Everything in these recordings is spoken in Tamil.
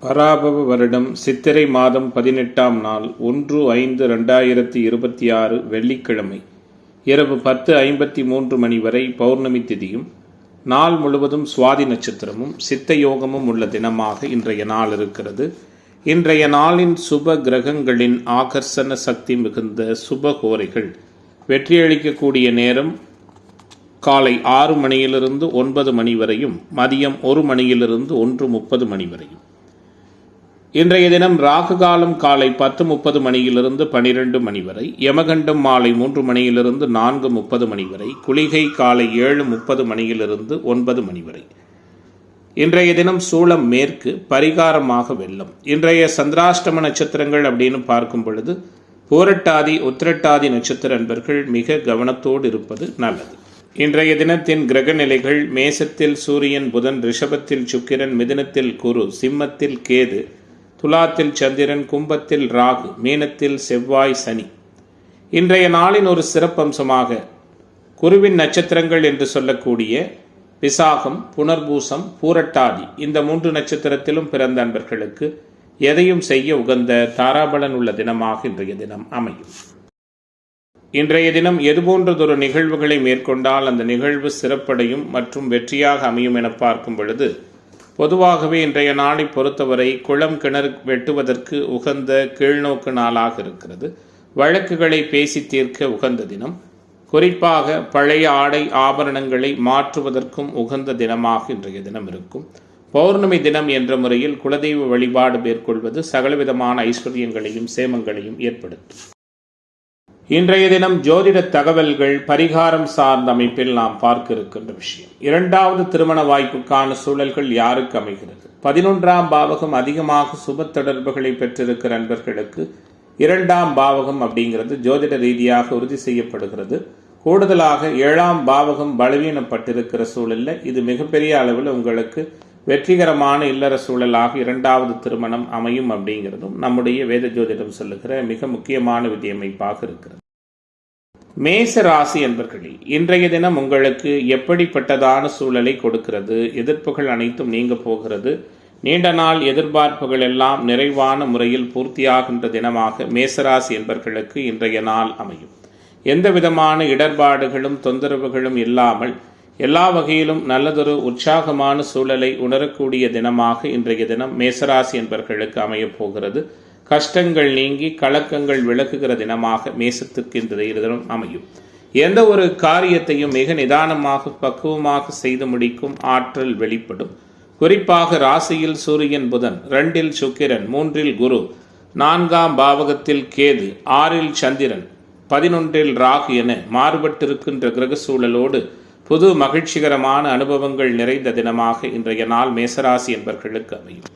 பராபவ வருடம் சித்திரை மாதம் 18ஆம் நாள் 1/5/2026 வெள்ளிக்கிழமை இரவு 10:53 மணி வரை பௌர்ணமி திதியும் நாள் முழுவதும் சுவாதி நட்சத்திரமும் சித்த யோகமும் உள்ள தினமாக இன்றைய நாள் இருக்கிறது. இன்றைய நாளின் சுப கிரகங்களின் ஆகர்ஷண சக்தி மிகுந்த சுபகோரைகள் வெற்றியளிக்கக்கூடிய நேரம் காலை 6 மணியிலிருந்து 9 மணி வரையும், மதியம் 1 மணியிலிருந்து 1:30 மணி வரையும். இன்றைய தினம் ராகு காலம் காலை 10:30 மணியிலிருந்து 12 மணி வரை, யமகண்டம் மாலை 3 மணியிலிருந்து 4:30 மணி வரை, குளிகை காலை 7:30 மணியிலிருந்து 9 மணி வரை. இன்றைய தினம் சூளம் மேற்கு, பரிகாரமாக வெள்ளம். இன்றைய சந்திராஷ்டம நட்சத்திரங்கள் அப்படின்னு பார்க்கும் பொழுது பூரட்டாதி உத்திரட்டாதி நட்சத்திர அன்பர்கள் மிக கவனத்தோடு இருப்பது நல்லது. இன்றைய தினத்தின் கிரக நிலைகள்: மேசத்தில் சூரியன் புதன், ரிஷபத்தில் சுக்கிரன், மிதுனத்தில் குரு, சிம்மத்தில் கேது, துலாத்தில் சந்திரன், கும்பத்தில் ராகு, மீனத்தில் செவ்வாய் சனி. இன்றைய நாளின் ஒரு சிறப்பம்சமாக குருவின் நட்சத்திரங்கள் என்று சொல்லக்கூடிய விசாகம், புனர்பூசம், பூரட்டாதி இந்த 3 நட்சத்திரத்திலும் பிறந்த அன்பர்களுக்கு எதையும் செய்ய உகந்த தாராபலன் உள்ள தினமாக இன்றைய தினம் அமையும். இன்றைய தினம் எதுபோன்றதொரு நிகழ்வுகளை மேற்கொண்டால் அந்த நிகழ்வு சிறப்படையும் மற்றும் வெற்றியாக அமையும் என பார்க்கும் பொழுது, பொதுவாகவே இன்றைய நாளை பொறுத்தவரை குளம் கிணறு வெட்டுவதற்கு உகந்த கீழ்நோக்கு நாளாக இருக்கிறது. வழக்குகளை பேசி தீர்க்க உகந்த தினம். குறிப்பாக பழைய ஆடை ஆபரணங்களை மாற்றுவதற்கும் உகந்த தினமாக இன்றைய தினம் இருக்கும். பௌர்ணமி தினம் என்ற முறையில் குலதெய்வ வழிபாடு மேற்கொள்வது சகலவிதமான ஐஸ்வர்யங்களையும் சேமங்களையும் ஏற்படுத்தும். இன்றைய தினம் ஜோதிட தகவல்கள் பரிகாரம் சார்ந்த அமைப்பில் நாம் பார்க்க இருக்கின்ற விஷயம். 2வது திருமண வாய்ப்புக்கான சூழல்கள் யாருக்கு அமைகிறது? 11ஆம் பாவகம் அதிகமாக சுப தொடர்புகளை பெற்றிருக்கிற அன்பர்களுக்கு 2ஆம் பாவகம் அப்படிங்கிறது ஜோதிட ரீதியாக உறுதி செய்யப்படுகிறது. கூடுதலாக 7ஆம் பாவகம் பலவீனப்பட்டிருக்கிற சூழலில் இது மிகப்பெரிய அளவில் உங்களுக்கு வெற்றிகரமான இல்லற சூழலாக 2வது திருமணம் அமையும் அப்படிங்கிறதும் நம்முடைய வேத ஜோதிடம் சொல்லுகிற மிக முக்கியமான விதியமைப்பாக இருக்கிறது. மேச ராசி என்பர்களே, இன்றைய தினம் உங்களுக்கு எப்படிப்பட்டதான சூழலை கொடுக்கிறது? எதிர்ப்புகள் அனைத்தும் நீங்க போகிறது. நீண்ட நாள் எதிர்பார்ப்புகள் எல்லாம் நிறைவான முறையில் பூர்த்தியாகின்ற தினமாக மேசராசி என்பர்களுக்கு இன்றைய நாள் அமையும். எந்த விதமான இடர்பாடுகளும் தொந்தரவுகளும் இல்லாமல் எல்லா வகையிலும் நல்லதொரு உற்சாகமான சூழலை உணரக்கூடிய தினமாக இன்றைய தினம் மேசராசி என்பர்களுக்கு அமையப் போகிறது. கஷ்டங்கள் நீங்கி கலக்கங்கள் விலகுகிற தினமாக மேசத்துக்கு இன்றைய தினம் அமையும். எந்த ஒரு காரியத்தையும் மிக நிதானமாக பக்குவமாக செய்து முடிக்கும் ஆற்றல் வெளிப்படும். குறிப்பாக ராசியில் சூரியன் புதன், 2இல் சுக்கிரன், 3இல் குரு, 4ஆம் பாவகத்தில் கேது, 6இல் சந்திரன், 11இல் ராகு என மாறுபட்டிருக்கின்ற கிரக சூழலோடு புது மகிழ்ச்சிகரமான அனுபவங்கள் நிறைந்த தினமாக இன்றைய நாள் மேசராசி என்பர்களுக்கு அமையும்.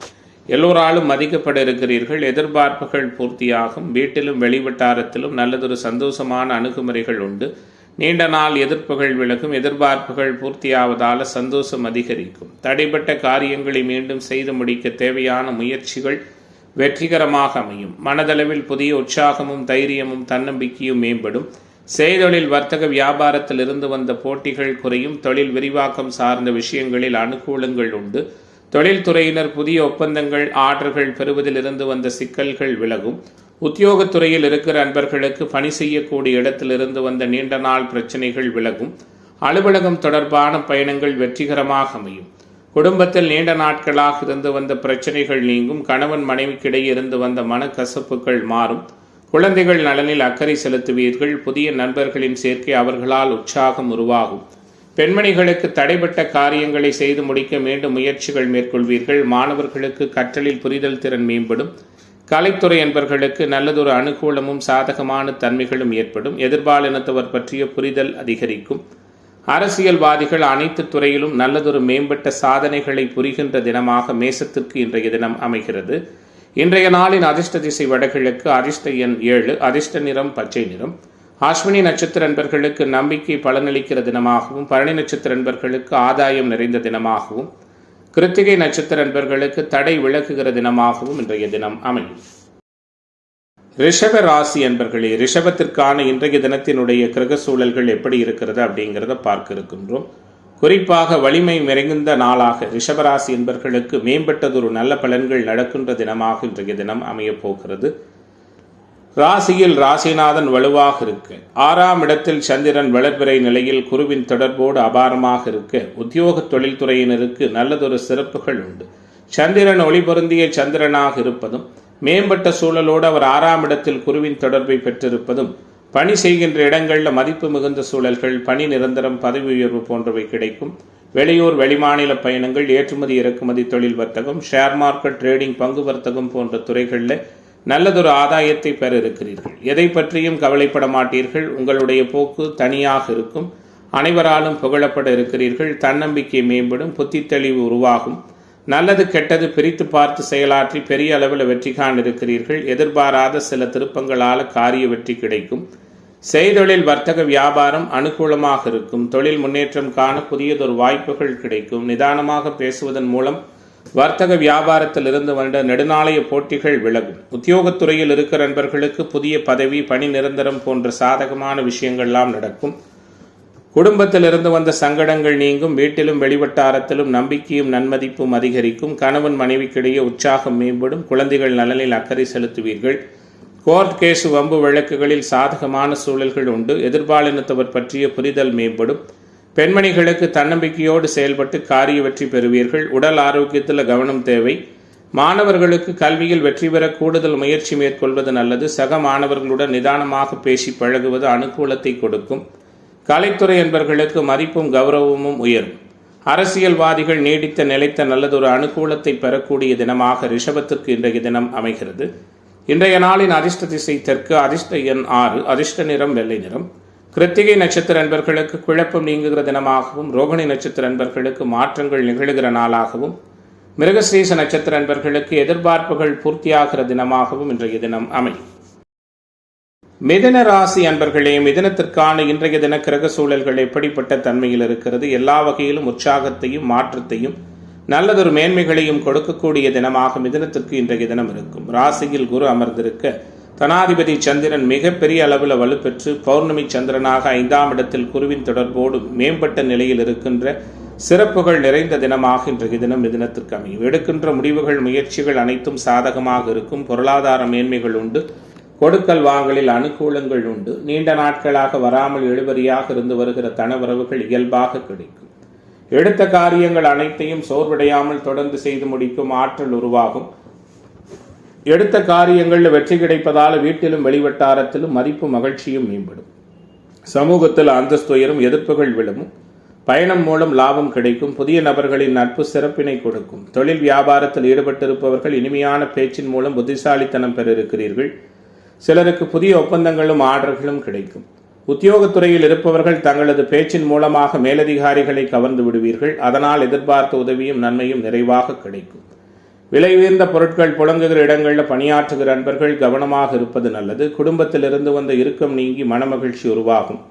எல்லோராலும் மதிக்கப்பட இருக்கிறீர்கள். எதிர்பார்ப்புகள் பூர்த்தியாகும். வீட்டிலும் வெளிவட்டாரத்திலும் நல்லதொரு சந்தோஷமான அணுகுமுறைகள் உண்டு. நீண்ட நாள் எதிர்ப்புகள் விலகும். எதிர்பார்ப்புகள் பூர்த்தியாவதால் சந்தோஷம் அதிகரிக்கும். தடைப்பட்ட காரியங்களை மீண்டும் செய்து முடிக்க தேவையான முயற்சிகள் வெற்றிகரமாக அமையும். மனதளவில் புதிய உற்சாகமும் தைரியமும் தன்னம்பிக்கையும் மேம்படும். செய்தொழில் வர்த்தக வியாபாரத்தில் இருந்து வந்த போட்டிகள் குறையும். தொழில் விரிவாக்கம் சார்ந்த விஷயங்களில் அனுகூலங்கள் உண்டு. தொழில்துறையினர் புதிய ஒப்பந்தங்கள் ஆர்டர்கள் பெறுவதில் இருந்து வந்த சிக்கல்கள் விலகும். உத்தியோகத்துறையில் இருக்கிற அன்பர்களுக்கு பணி செய்யக்கூடிய இடத்திலிருந்து வந்த நீண்ட நாள் பிரச்சனைகள் விலகும். அலுவலகம் தொடர்பான பயணங்கள் வெற்றிகரமாக அமையும். குடும்பத்தில் நீண்ட நாட்களாக இருந்து வந்த பிரச்சனைகள் நீங்கும். கணவன் மனைவிக்கிடையே இருந்து வந்த மனக்கசப்புகள் மாறும். குழந்தைகள் நலனில் அக்கறை செலுத்துவீர்கள். புதிய நண்பர்களின் சேர்க்கை அவர்களால் உற்சாகம் உருவாகும். பெண்மணிகளுக்கு தடைப்பட்ட காரியங்களை செய்து முடிக்க மீண்டும் முயற்சிகள் மேற்கொள்வீர்கள். மாணவர்களுக்கு கற்றலில் புரிதல் திறன் மேம்படும். கலைத்துறை என்பர்களுக்கு நல்லதொரு அனுகூலமும் சாதகமான தன்மைகளும் ஏற்படும். எதிர்பாலினத்தவர் பற்றிய புரிதல் அதிகரிக்கும். அரசியல்வாதிகள் அனைத்து துறையிலும் நல்லதொரு மேம்பட்ட சாதனைகளை புரிகின்ற தினமாக மேசத்திற்கு இன்றைய தினம் அமைகிறது. இன்றைய நாளின் அதிர்ஷ்ட திசை வடகிழக்கு, அதிர்ஷ்ட எண் 7, அதிர்ஷ்ட நிறம் பச்சை நிறம். அஸ்வினி நட்சத்திர அன்பர்களுக்கு நம்பிக்கை பலனளிக்கிற தினமாகவும், பரணி நட்சத்திர அன்பர்களுக்கு ஆதாயம் நிறைந்த தினமாகவும், கிருத்திகை நட்சத்திர அன்பர்களுக்கு தடை விலகுகிற தினமாகவும் இன்றைய தினம் அமையும். ரிஷப ராசி அன்பர்களே, ரிஷபத்திற்கான இன்றைய தினத்தினுடைய கிரக சூழல்கள் எப்படி இருக்கிறது அப்படிங்கிறத பார்க்க இருக்கின்றோம். குறிப்பாக வலிமை நிறைந்த நாளாக ரிஷபராசி என்பவர்களுக்கு மேம்பட்டதொரு நல்ல பலன்கள் நடக்கின்ற தினமாக இன்றைய தினம் அமையப் போகிறது. ராசியில் ராசிநாதன் வலுவாக இருக்க, 6ஆம் இடத்தில் சந்திரன் வளர்பிறை நிலையில் குருவின் தொடர்போடு அபாரமாக இருக்க, உத்தியோக தொழில்துறையினருக்கு நல்லதொரு சிறப்புகள் உண்டு. சந்திரன் ஒளி பொருந்திய சந்திரனாக இருப்பதும், மேம்பட்ட சூழலோடு அவர் 6ஆம் இடத்தில் குருவின் தொடர்பை பெற்றிருப்பதும், பணி செய்கின்ற இடங்களில் மதிப்பு மிகுந்த சூழல்கள், பணி நிரந்தரம், பதவி உயர்வு போன்றவை கிடைக்கும். வெளியூர் வெளிமாநில பயணங்கள், ஏற்றுமதி இறக்குமதி தொழில் வர்த்தகம், ஷேர் மார்க்கெட், ட்ரேடிங், பங்கு வர்த்தகம் போன்ற துறைகளில் நல்லதொரு ஆதாயத்தை பெற இருக்கிறீர்கள். எதை பற்றியும் கவலைப்பட மாட்டீர்கள். உங்களுடைய போக்கு தனியாக இருக்கும். அனைவராலும் புகழப்பட இருக்கிறீர்கள். தன்னம்பிக்கை மேம்படும். புத்தி தெளிவு உருவாகும். நல்லது கெட்டது பிரித்து பார்த்து செயலாற்றி பெரிய அளவில் வெற்றி காண இருக்கிறீர்கள். எதிர்பாராத சில திருப்பங்களால் காரிய வெற்றி கிடைக்கும். செய்தொழில் வர்த்தக வியாபாரம் அனுகூலமாக இருக்கும். தொழில் முன்னேற்றம் காண புதியதொரு வாய்ப்புகள் கிடைக்கும். நிதானமாக பேசுவதன் மூலம் வர்த்தக வியாபாரத்தில் இருந்து வந்த நெடுநாளைய போட்டிகள் விலகும். உத்தியோகத்துறையில் இருக்கிற நண்பர்களுக்கு புதிய பதவி, பணி நிரந்தரம் போன்ற சாதகமான விஷயங்கள்லாம் நடக்கும். குடும்பத்தில் இருந்து வந்த சங்கடங்கள் நீங்கும். வீட்டிலும் வெளிவட்டாரத்திலும் நம்பிக்கையும் நன்மதிப்பும் அதிகரிக்கும். கணவன் மனைவிக்கிடையே உற்சாகம் மேம்படும். குழந்தைகள் நலனில் அக்கறை செலுத்துவீர்கள். கோர்ட் கேஸ் வம்பு வழக்குகளில் சாதகமான சூழல்கள் உண்டு. எதிர்பாலினத்தவர் பற்றிய புரிதல் மேம்படும். பெண்மணிகளுக்கு தன்னம்பிக்கையோடு செயல்பட்டு காரிய வெற்றி பெறுவீர்கள். உடல் ஆரோக்கியத்தில் கவனம் தேவை. மாணவர்களுக்கு கல்வியில் வெற்றி பெற கூடுதல் முயற்சி மேற்கொள்வது நல்லது. சக மாணவர்களுடன் நிதானமாக பேசி பழகுவது அனுகூலத்தை கொடுக்கும். கலைத்துறை என்பவர்களுக்கு மதிப்பும் கௌரவமும் உயரும். அரசியல்வாதிகள் நீடித்த நிலைத்த நல்லதொரு அனுகூலத்தை பெறக்கூடிய தினமாக ரிஷபத்திற்கு இன்றைய தினம் அமைகிறது. இன்றைய நாளின் அதிர்ஷ்ட திசை தெற்கு. அதிர்ஷ்ட எண் 6. அதிர்ஷ்ட நிறம் வெள்ளை நிறம். கிருத்திகை நட்சத்திர அன்பர்களுக்கு குழப்பம் நீங்குகிற தினமாகவும், ரோகிணி நட்சத்திர அன்பர்களுக்கு மாற்றங்கள் நிகழ்கிற நாளாகவும், மிருகஸ்ரீச நட்சத்திர அன்பர்களுக்கு எதிர்பார்ப்புகள் பூர்த்தியாகிற தினமாகவும் இன்றைய தினம் அமையும். மிதுன ராசி அன்பர்களே, மிதுனத்திற்கான இன்றைய தின கிரக சூழல்கள் எப்படிப்பட்ட தன்மையில் இருக்கிறது? எல்லா வகையிலும் உற்சாகத்தையும் மாற்றத்தையும் நல்லதொரு மேன்மைகளையும் கொடுக்கக்கூடிய தினமாக மிதுனத்திற்கு இன்றைய தினம் இருக்கும். ராசியில் குரு அமர்ந்திருக்க, தனாதிபதி சந்திரன் மிகப்பெரிய அளவில் வலுப்பெற்று பௌர்ணமி சந்திரனாக 5ஆம் இடத்தில் குருவின் தொடர்போடு மேம்பட்ட நிலையில் இருக்கின்ற சிறப்புகள் நிறைந்த தினமாக இன்றைய தினம் மிதுனத்திற்கு அமையும். எடுக்கின்ற முடிவுகள், முயற்சிகள் அனைத்தும் சாதகமாக இருக்கும். பொருளாதார மேன்மைகள் உண்டு. கொடுக்கல் வாங்கலில் அனுகூலங்கள் உண்டு. நீண்ட நாட்களாக வராமல் இழுபறியாக இருந்து வருகிற தனவரவுகள் இயல்பாக கிடைக்கும். எடுத்த காரியங்கள் அனைத்தையும் சோர்வடையாமல் தொடர்ந்து செய்து முடிக்கும் ஆற்றல் உருவாகும். எடுத்த காரியங்களில் வெற்றி கிடைப்பதால் வீட்டிலும் வெளிவட்டாரத்திலும் மதிப்பு மகிழ்ச்சியும் மேம்படும். சமூகத்தில் அந்தஸ்து உயரும். எதிர்ப்புகள் விழும். பயணம் மூலம் லாபம் கிடைக்கும். புதிய நபர்களின் நட்பு சிறப்பினை கொடுக்கும். தொழில் வியாபாரத்தில் ஈடுபட்டிருப்பவர்கள் இனிமையான பேச்சின் மூலம் புத்திசாலித்தனம் பெற இருக்கிறீர்கள். சிலருக்கு புதிய ஒப்பந்தங்களும் ஆர்டர்களும் கிடைக்கும். உத்தியோகத்துறையில் இருப்பவர்கள் தங்களது பேச்சின் மூலமாக மேலதிகாரிகளை கவர்ந்து விடுவீர்கள். அதனால் எதிர்பார்த்த உதவியும் நன்மையும் நிறைவாக கிடைக்கும். விலை உயர்ந்த பொருட்கள் புழங்குகிற இடங்களில் பணியாற்றுகிற நண்பர்கள் கவனமாக இருப்பது நல்லது. குடும்பத்தில் இருந்து வந்த இறுக்கம் நீங்கி மனமகிழ்ச்சி உருவாகும்.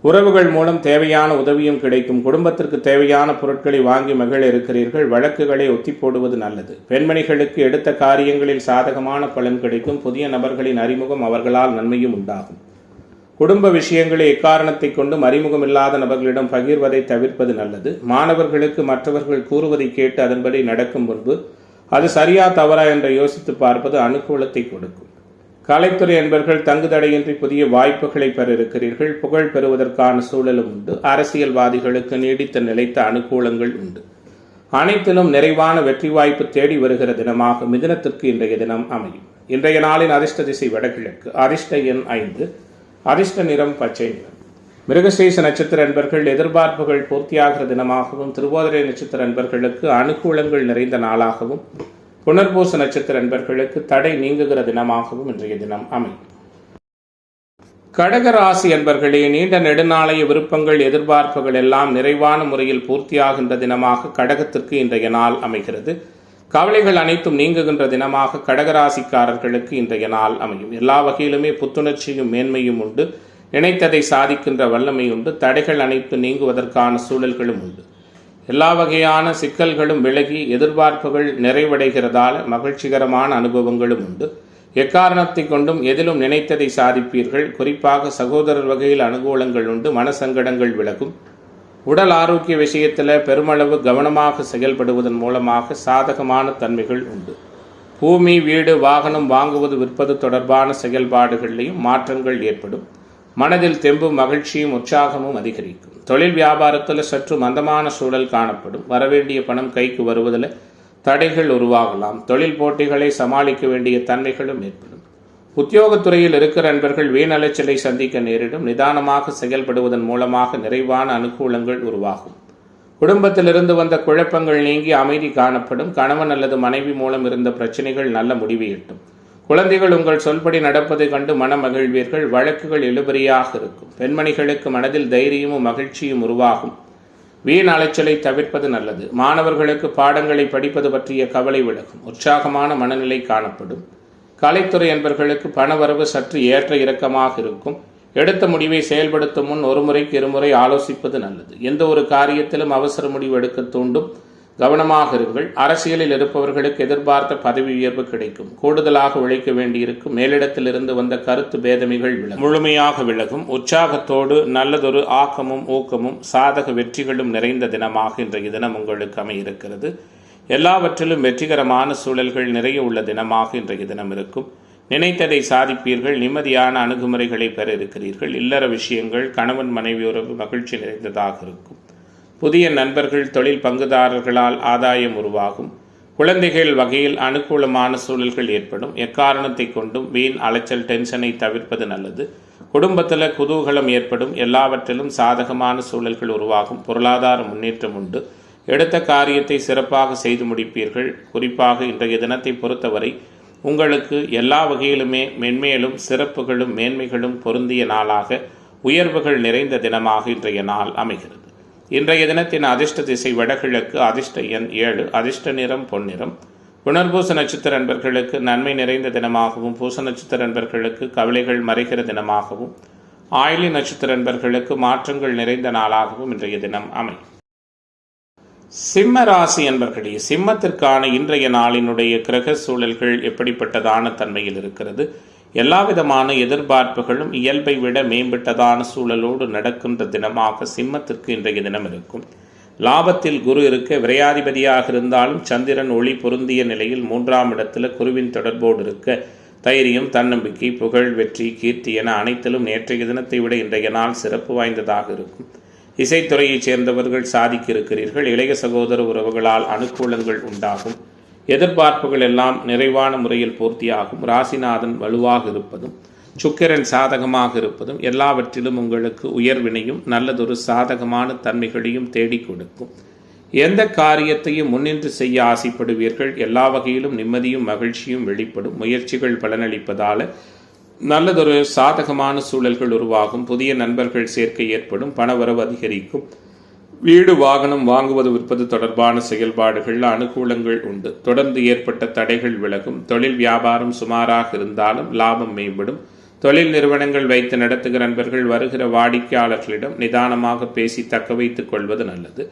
உறவுகள் மூலம் தேவையான உதவியும் கிடைக்கும். குடும்பத்திற்கு தேவையான பொருட்களை வாங்கி மகிழ இருக்கிறீர்கள். வழக்குகளை ஒத்தி போடுவது நல்லது. பெண்மணிகளுக்கு எடுத்த காரியங்களில் சாதகமான பலன் கிடைக்கும். புதிய நபர்களின் அறிமுகம் அவர்களால் நன்மையும் உண்டாகும். குடும்ப விஷயங்களை எக்காரணத்தை கொண்டும் அறிமுகம் இல்லாத நபர்களிடம் பகிர்வதை தவிர்ப்பது நல்லது. மாணவர்களுக்கு மற்றவர்கள் கூறுவதை கேட்டு அதன்படி நடக்கும் முன்பு அது சரியா தவறா என்று யோசித்து பார்ப்பது அனுகூலத்தை கொடுக்கும். கலைத்துறை என்பவர்கள் தங்குதடையின்றி புதிய வாய்ப்புகளை பெற இருக்கிறீர்கள். புகழ் பெறுவதற்கான சூழலும் உண்டு. அரசியல்வாதிகளுக்கு நீடித்த நிலைத்த அனுகூலங்கள் உண்டு. அனைத்திலும் நிறைவான வெற்றி வாய்ப்பு தேடி வருகிற தினமாக மிதுனத்திற்கு இன்றைய தினம் அமையும். இன்றைய நாளின் அதிர்ஷ்ட திசை வடகிழக்கு. அதிர்ஷ்ட எண் 5. அதிர்ஷ்ட நிறம் பச்சை நிறம். மிருகசீரிஷ நட்சத்திர அன்பர்கள் எதிர்பார்ப்புகள் பூர்த்தியாகிற தினமாகவும், திருவோதிரை நட்சத்திர அன்பர்களுக்கு அனுகூலங்கள் நிறைந்த நாளாகவும், புனர்பூச நட்சத்திர அன்பர்களுக்கு தடை நீங்குகிற தினமாகவும் இன்றைய தினம் அமையும். கடக ராசி அன்பர்களே, நீண்ட நெடுநாளைய விருப்பங்கள், எதிர்பார்ப்புகள் எல்லாம் நிறைவான முறையில் பூர்த்தியாகின்ற தினமாக கடகத்திற்கு இன்றைய நாள் அமைகிறது. கவலைகள் அனைத்தும் நீங்குகின்ற தினமாக கடகராசிக்காரர்களுக்கு இன்றைய நாள் அமையும். எல்லா வகையிலுமே புத்துணர்ச்சியும் மேன்மையும் உண்டு. நினைத்ததை சாதிக்கின்ற வல்லமை உண்டு. தடைகள் அனைத்தும் நீங்குவதற்கான சூழல்களும் உண்டு. எல்லா வகையான சிக்கல்களும் விலகி எதிர்பார்ப்புகள் நிறைவடைகிறதால மகிழ்ச்சிகரமான அனுபவங்களும் உண்டு. எக்காரணத்தை கொண்டும் எதிலும் நினைத்ததை சாதிப்பீர்கள். குறிப்பாக சகோதரர் வகையில் அனுகூலங்கள் உண்டு. மனசங்கடங்கள் விலகும். உடல் ஆரோக்கிய விஷயத்தில் பெருமளவு கவனமாக செயல்படுவதன் மூலமாக சாதகமான தன்மைகள் உண்டு. பூமி, வீடு, வாகனம் வாங்குவது விற்பது தொடர்பான செயல்பாடுகளிலையும் மாற்றங்கள் ஏற்படும். மனதில் தெம்பும் மகிழ்ச்சியும் உற்சாகமும் அதிகரிக்கும். தொழில் வியாபாரத்தில் சற்று மந்தமான சூழல் காணப்படும். வரவேண்டிய பணம் கைக்கு வருவதில் தடைகள் உருவாகலாம். தொழில் போட்டிகளை சமாளிக்க வேண்டிய தன்மைகளும் ஏற்படும். உத்தியோகத்துறையில் இருக்கிற நண்பர்கள் வீண் அலைச்சலை சந்திக்க நேரிடும். நிதானமாக செயல்படுவதன் மூலமாக நிறைவான அனுகூலங்கள் உருவாகும். குடும்பத்திலிருந்து வந்த குழப்பங்கள் நீங்கி அமைதி காணப்படும். கணவன் அல்லது மனைவி மூலம் இருந்த பிரச்சனைகள் நல்ல முடிவு எட்டும். குழந்தைகள் உங்கள் சொல்படி நடப்பதை கண்டு மன மகிழ்வீர்கள். வழக்குகள் இழுபறியாக இருக்கும். பெண்மணிகளுக்கு மனதில் தைரியமும் மகிழ்ச்சியும் உருவாகும். வீண் அலைச்சலை தவிர்ப்பது நல்லது. மாணவர்களுக்கு பாடங்களை படிப்பது பற்றிய கவலை விலகும். உற்சாகமான மனநிலை காணப்படும். கலைத்துறை என்பவர்களுக்கு பணவரவு சற்று ஏற்ற இறக்கமாக இருக்கும். எடுத்த முடிவை செயல்படுத்தும் முன் ஒரு முறைக்கு இருமுறை ஆலோசிப்பது நல்லது. எந்த ஒரு காரியத்திலும் அவசர முடிவு எடுக்க தூண்டும். கவனமாக இருங்கள். அரசியலில் இருப்பவர்களுக்கு எதிர்பார்த்த பதவி உயர்வு கிடைக்கும். கூடுதலாக உழைக்க வேண்டியிருக்கும். மேலிடத்திலிருந்து வந்த கருத்து பேதமைகள் முழுமையாக விலகும். உற்சாகத்தோடு நல்லதொரு ஆக்கமும் ஊக்கமும் சாதக வெற்றிகளும் நிறைந்த தினமாக இன்றைய தினம் உங்களுக்கு அமையிருக்கிறது. எல்லாவற்றிலும் வெற்றிகரமான சூழல்கள் நிறைய உள்ள தினமாக இன்றைய தினம் இருக்கும். நினைத்ததை சாதிப்பீர்கள். நிம்மதியான அணுகுமுறைகளை பெற இருக்கிறீர்கள். இல்லற விஷயங்கள், கணவன் மனைவி உறவு மகிழ்ச்சி நிறைந்ததாக இருக்கும். புதிய நண்பர்கள், தொழில் பங்குதாரர்களால் ஆதாயம் உருவாகும். குழந்தைகள் வகையில் அனுகூலமான சூழல்கள் ஏற்படும். எக்காரணத்தை கொண்டும் வீண் அலைச்சல் டென்ஷனை தவிர்ப்பது நல்லது. குடும்பத்தில் குதூகலம் ஏற்படும். எல்லாவற்றிலும் சாதகமான சூழல்கள் உருவாகும். பொருளாதார முன்னேற்றம் உண்டு. எடுத்த காரியத்தை சிறப்பாக செய்து முடிப்பீர்கள். குறிப்பாக இன்றைய தினத்தை பொறுத்தவரை உங்களுக்கு எல்லா வகையிலுமே மென்மேலும் சிறப்புகளும் மேன்மைகளும் பொருந்திய நாளாக, உயர்வுகள் நிறைந்த தினமாக இன்றைய நாள் அமைகிறது. இன்றைய தினத்தின் அதிர்ஷ்ட திசை வடகிழக்கு. அதிர்ஷ்ட எண் 7. அதிர்ஷ்ட நிறம் பொன்னிறம். புனர்பூச நட்சத்திர நண்பர்களுக்கு நன்மை நிறைந்த தினமாகவும், பூச நட்சத்திர நண்பர்களுக்கு கவலைகள் மறைகிற தினமாகவும், ஆயிலி நட்சத்திர நண்பர்களுக்கு மாற்றங்கள் நிறைந்த நாளாகவும் இன்றைய தினம் அமையும். சிம்ம ராசி என்பர்களே, சிம்மத்திற்கான இன்றைய நாளினுடைய கிரக சூழல்கள் எப்படிப்பட்டதான தன்மையில் இருக்கிறது? எல்லாவிதமான எதிர்பார்ப்புகளும் இயல்பை விட மேம்பட்டதான சூழலோடு நடக்கின்ற தினமாக சிம்மத்திற்கு இன்றைய தினம் இருக்கும். லாபத்தில் குரு இருக்க, விரையாதிபதியாக இருந்தாலும் சந்திரன் ஒளி பொருந்திய நிலையில் 3ஆம் இடத்துல குருவின் தொடர்போடு இருக்க, தைரியம், தன்னம்பிக்கை, புகழ், வெற்றி, கீர்த்தி என அனைத்திலும் நேற்றைய தினத்தை விட இன்றைய நாள் சிறப்பு வாய்ந்ததாக இருக்கும். இசைத்துறையைச் சேர்ந்தவர்கள் சாதிக்க இருக்கிறீர்கள். இளைய சகோதர உறவுகளால் அனுகூலங்கள் உண்டாகும். எதிர்பார்ப்புகள் எல்லாம் நிறைவான முறையில் பூர்த்தியாகும். ராசிநாதன் வலுவாக இருப்பதும் சுக்கிரன் சாதகமாக இருப்பதும் எல்லாவற்றிலும் உங்களுக்கு உயர்வினையும் நல்லதொரு சாதகமான தன்மைகளையும் தேடிக் கொடுக்கும். எந்த காரியத்தையும் முன்னின்று செய்ய ஆசைப்படுவீர்கள். எல்லா வகையிலும் நிம்மதியும் மகிழ்ச்சியும் வெளிப்படும். முயற்சிகள் பலனளிப்பதால நல்லதொரு சாதகமான சூழல்கள் உருவாகும். புதிய நண்பர்கள் சேர்க்கை ஏற்படும். பணவரவு அதிகரிக்கும். வீடு வாகனம் வாங்குவது விற்பது தொடர்பான செயல்பாடுகளில் அனுகூலங்கள் உண்டு. தொடர்ந்து ஏற்பட்ட தடைகள் விலகும். தொழில் வியாபாரம் சுமாராக இருந்தாலும் லாபம் மேம்படும். தொழில் நிறுவனங்கள் வைத்து நடத்துகிற நண்பர்கள் வருகிற வாடிக்கையாளர்களிடம் நிதானமாக பேசி தக்க வைத்துக் கொள்வது நல்லது.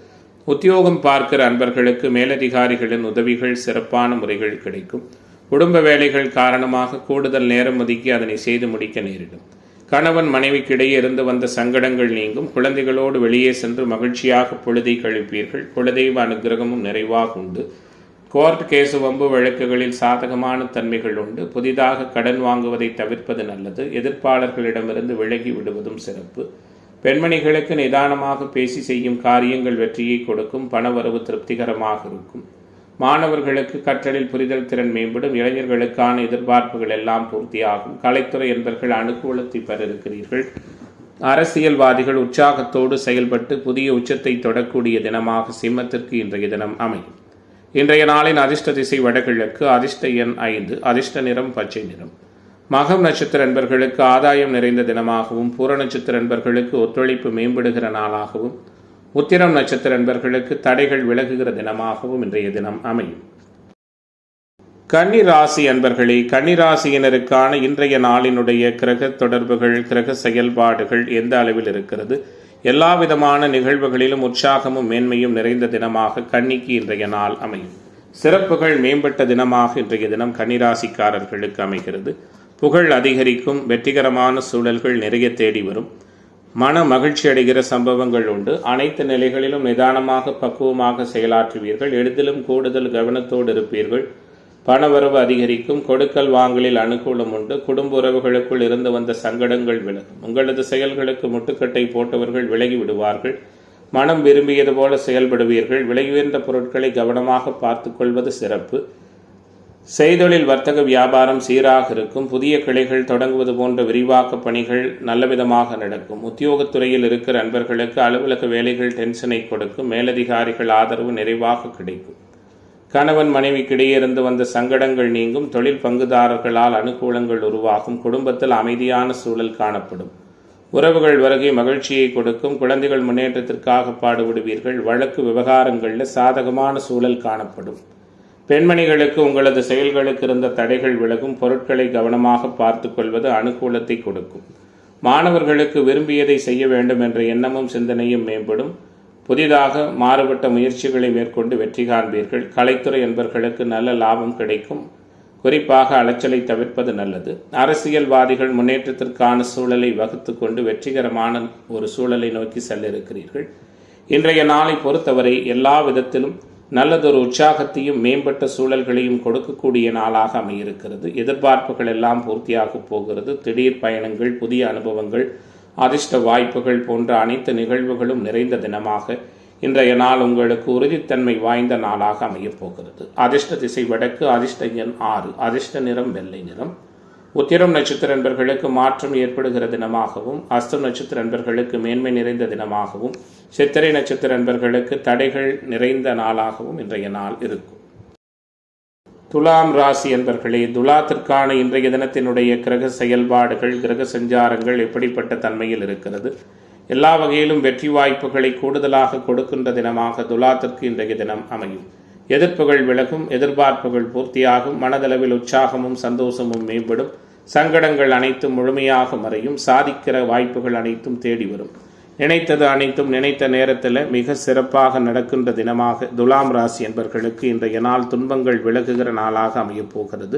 உத்தியோகம் பார்க்கிற அன்பர்களுக்கு மேலதிகாரிகளின் உதவிகள் சிறப்பான முறைகள் கிடைக்கும். குடும்ப வேலைகள் காரணமாக கூடுதல் நேரம் ஒதுக்கி அதனை செய்து முடிக்க நேரிடும். கணவன் மனைவிக்கிடையே இருந்து வந்த சங்கடங்கள் நீங்கும். குழந்தைகளோடு வெளியே சென்று மகிழ்ச்சியாக பொழுதை கழிப்பீர்கள். குலதெய்வ அனுகிரகமும் நிறைவாக உண்டு. கோர்ட் கேசு வம்பு வழக்குகளில் சாதகமான தன்மைகள் உண்டு. புதிதாக கடன் வாங்குவதை தவிர்ப்பது நல்லது. எதிர்ப்பாளர்களிடமிருந்து விலகி விடுவதும் சிறப்பு. பெண்மணிகளுக்கு நிதானமாக பேசி செய்யும் காரியங்கள் வெற்றியை கொடுக்கும். பணவரவு திருப்திகரமாக இருக்கும். மாணவர்களுக்கு கற்றலில் புரிதல் திறன் மேம்படும். இளைஞர்களுக்கான எதிர்பார்ப்புகள் எல்லாம் பூர்த்தியாகும். கலைத்துறை என்பவர்கள் அனுகூலத்தை பெற இருக்கிறீர்கள். அரசியல்வாதிகள் உற்சாகத்தோடு செயல்பட்டு புதிய உச்சத்தை தொடக்கூடிய தினமாக சிம்மத்திற்கு இன்றைய தினம் அமையும். இன்றைய நாளின் அதிர்ஷ்ட திசை வடகிழக்கு. அதிர்ஷ்ட எண் 5. அதிர்ஷ்ட நிறம் பச்சை நிறம். மகம் நட்சத்திர நண்பர்களுக்கு ஆதாயம் நிறைந்த தினமாகவும், பூர நட்சத்திர நண்பர்களுக்கு ஒத்துழைப்பு மேம்படுகிற நாளாகவும், உத்திரம் நட்சத்திர நண்பர்களுக்கு தடைகள் விலகுகிற தினமாகவும் இன்றைய தினம் அமையும். கன்னிராசி அன்பர்களே, கன்னிராசியினருக்கான இன்றைய நாளினுடைய கிரக தொடர்புகள், கிரக செயல்பாடுகள் எந்த அளவில் இருக்கிறது? எல்லா விதமான நிகழ்வுகளிலும் உற்சாகமும் மேன்மையும் நிறைந்த தினமாக கன்னிக்கு இன்றைய நாள் அமையும். சிறப்புகள் மேம்பட்ட தினமாக இன்றைய தினம் கன்னிராசிக்காரர்களுக்கு அமைகிறது. புகழ் அதிகரிக்கும். வெற்றிகரமான சூழல்கள் நிறைய தேடி வரும். மன மகிழ்ச்சி அடைகிற சம்பவங்கள் உண்டு. அனைத்து நிலைகளிலும் நிதானமாக பக்குவமாக செயலாற்றுவீர்கள். எளிதிலும் கூடுதல் கவனத்தோடு இருப்பீர்கள். பணவரவு அதிகரிக்கும். கொடுக்கல் வாங்கலில் அனுகூலம் உண்டு. குடும்ப உறவுகளுக்குள் இருந்து வந்த சங்கடங்கள் விலகும். உங்களது செயல்களுக்கு முட்டுக்கட்டை போட்டவர்கள் விலகி விடுவார்கள். மனம் விரும்பியது போல செயல்படுவீர்கள். விலை உயர்ந்த பொருட்களை கவனமாக பார்த்து கொள்வது சிறப்பு. செய்தொழில் வர்த்தக வியாபாரம் சீராக இருக்கும். புதிய கிளைகள் தொடங்குவது போன்ற விரிவாக்க பணிகள் நல்லவிதமாக நடக்கும். உத்தியோகத்துறையில் இருக்கிற நண்பர்களுக்கு அலுவலக வேலைகள் டென்ஷனை கொடுக்கும். மேலதிகாரிகள் ஆதரவு நிறைவாக கிடைக்கும். கணவன் மனைவிக்கிடையே இருந்து வந்த சங்கடங்கள் நீங்கும். தொழில் பங்குதாரர்களால் அனுகூலங்கள் உருவாகும். குடும்பத்தில் அமைதியான சூழல் காணப்படும். உறவுகள் வருகை மகிழ்ச்சியை கொடுக்கும். குழந்தைகள் முன்னேற்றத்திற்காக பாடுபடுவீர்கள். வழக்கு விவகாரங்களில் சாதகமான சூழல் காணப்படும். பெண்மணிகளுக்கு உங்களது செயல்களுக்கு இருந்த தடைகள் விலகும். பொருட்களை கவனமாக பார்த்து கொள்வது அனுகூலத்தை கொடுக்கும். மாணவர்களுக்கு விரும்பியதை செய்ய வேண்டும் என்ற எண்ணமும் சிந்தனையும் மேம்படும். புதிதாக மாறுபட்ட முயற்சிகளை மேற்கொண்டு வெற்றி காண்பீர்கள். கலைத்துறை என்பவர்களுக்கு நல்ல லாபம் கிடைக்கும். குறிப்பாக அலைச்சலை தவிர்ப்பது நல்லது. அரசியல்வாதிகள் முன்னேற்றத்திற்கான சூழலை வகுத்து கொண்டு வெற்றிகரமான ஒரு சூழலை நோக்கி செல்ல இருக்கிறீர்கள். இன்றைய நாளை பொறுத்தவரை எல்லா விதத்திலும் நல்லதொரு உற்சாகத்தையும் மேம்பட்ட சூழல்களையும் கொடுக்கக்கூடிய நாளாக அமையிருக்கிறது. எதிர்பார்ப்புகள் எல்லாம் பூர்த்தியாக போகிறது. திடீர் பயணங்கள், புதிய அனுபவங்கள், அதிர்ஷ்ட வாய்ப்புகள் போன்ற அனைத்து நிகழ்வுகளும் நிறைந்த தினமாக இன்றைய நாள் உங்களுக்கு உறுதித்தன்மை வாய்ந்த நாளாக அமையப் போகிறது. அதிர்ஷ்ட திசை வடக்கு. அதிர்ஷ்ட எண் 6. அதிர்ஷ்ட நிறம் வெள்ளை நிறம். உத்திரம் நட்சத்திர நண்பர்களுக்கு மாற்றம் ஏற்படுகிற தினமாகவும், அஸ்தம் நட்சத்திர நண்பர்களுக்கு மேன்மை நிறைந்த தினமாகவும், சித்திரை நட்சத்திர நண்பர்களுக்கு தடைகள் நிறைந்த நாளாகவும் இன்றைய நாள் இருக்கும். துலாம் ராசி என்பர்களே, துலாத்திற்கான இன்றைய தினத்தினுடைய கிரக செயல்பாடுகள், கிரக சஞ்சாரங்கள் எப்படிப்பட்ட தன்மையில் இருக்கிறது? எல்லா வகையிலும் வெற்றி வாய்ப்புகளை கூடுதலாக கொடுக்கின்ற தினமாக துலாத்திற்கு இன்றைய தினம் அமையும். எதிர்ப்புகள் விலகும். எதிர்பார்ப்புகள் பூர்த்தியாகும். மனதளவில் உற்சாகமும் சந்தோஷமும் மேம்படும். சங்கடங்கள் அனைத்தும் முழுமையாக மறையும். சாதிக்கிற வாய்ப்புகள் அனைத்தும் தேடி வரும். நினைத்தது அனைத்தும் நினைத்த நேரத்தில் மிக சிறப்பாக நடக்கின்ற தினமாக துலாம் ராசி என்பவர்களுக்கு இன்றைய நாள் துன்பங்கள் விலகுகிற நாளாக அமையப் போகிறது.